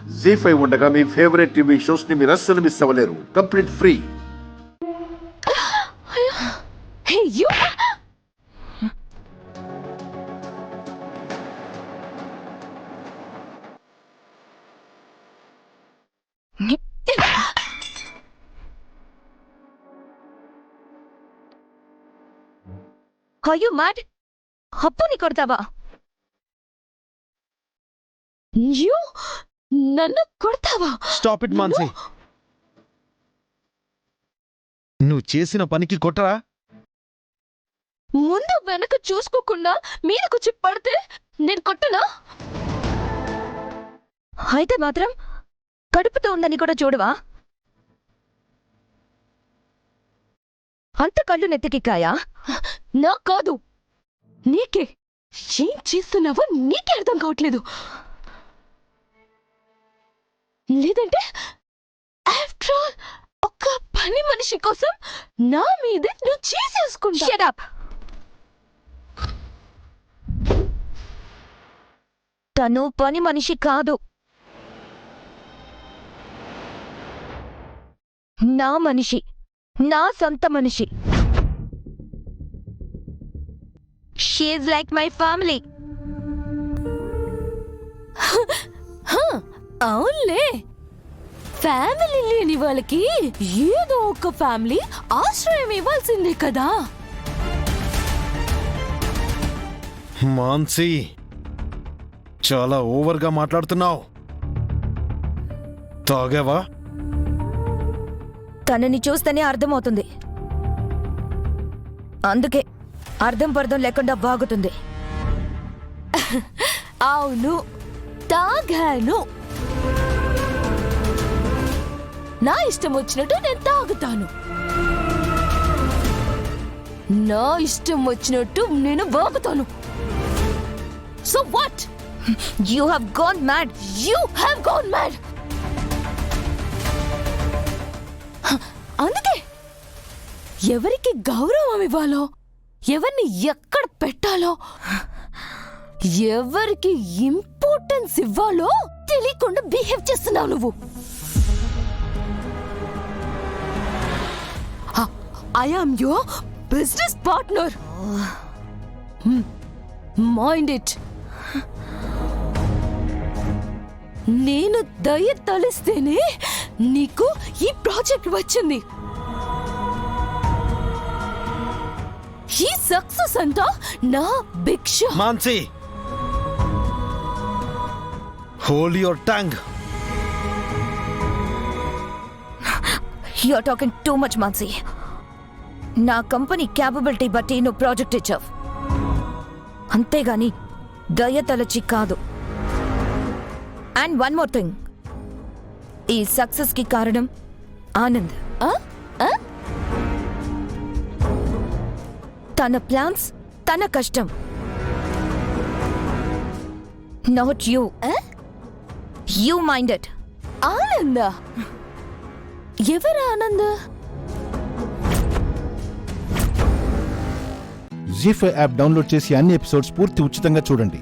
జీ5 ఉండగా మీ favourite TV shows ని మీరు అస్సలు మిస్ అవ్వలేరు. Complete free. Hey, you! Are you mad? అప్పుని కొడతావా? You? నన్ను కొడతావా? Stop it Mansi. నువ్వు చేసిన పనికి కొట్టరా? ముందు వెనక చూసుకోకుండా మీదకొచ్చి పడితే నేను కొట్టనా? అయితే మాత్రం కడుపుతో ఉందని కూడా చూడవా? అంత కళ్ళు నెత్తికిక్కాయా? నా కాదు, నీకే. ఏం చేస్తున్నావో నీకే అర్థం కావట్లేదు. లేదంటే ఆఫ్టర్ ఆల్ ఒక పని మనిషి కోసం నా మీదే నువ్వు చేసేసుకుంటా. Shut up. తను పని మనిషి కాదు, నా మనిషి, నా సొంత మనిషి. She is like my family. అవునులే, ఫ్యామిలీ లేని వాళ్ళకి ఏదో ఒక ఫ్యామిలీ ఆశ్రయం ఇవ్వాల్సిందే కదా. మాన్సి, చాలా ఓవర్గా మాట్లాడుతున్నావు. తాగావా? తనని చూస్తేనే అర్థమవుతుంది, అందుకే అర్థం పర్థం లేకుండా బాగుతుంది. అవును, తాగాను. నా ఇష్టం వచ్చినట్టు నేను తాగుతాను, నా ఇష్టం వచ్చినట్టు నేను బాగుతాను. So what? You have gone mad. You have gone mad. అందుకే ఎవరికి గౌరవం ఇవ్వాలో, ఎవరిని ఎక్కడ పెట్టాలో, ఎవరికి ఇంపార్టెన్స్ ఇవ్వాలో తెలియకుండా బిహేవ్ చేస్తున్నావు నువ్వు. I am your business partner. Mind it. నేను దయ తలిస్తేనే నీకు ఈ ప్రాజెక్ట్ వచ్చింది. ఈ సక్సెస్ అంతా నా భిక్ష. Mansi, hold your tongue. You are talking too much, Mansi. నా కంపెనీ క్యాపబిలిటీ బట్టి నువ్వు ప్రాజెక్ట్ ఇచ్చావు, అంతేగాని దయ తలచి కాదు. అండ్ వన్ మోర్ థింగ్, ఈ సక్సెస్ కి కారణం ఆనంద్. తన ప్లాన్స్, తన కష్టం. Not you. You minded. Anand? ఎవరు ఆనంద్? జీ5 యాప్ డౌన్లోడ్ చేసి అన్ని ఎపిసోడ్స్ పూర్తి ఉచితంగా చూడండి.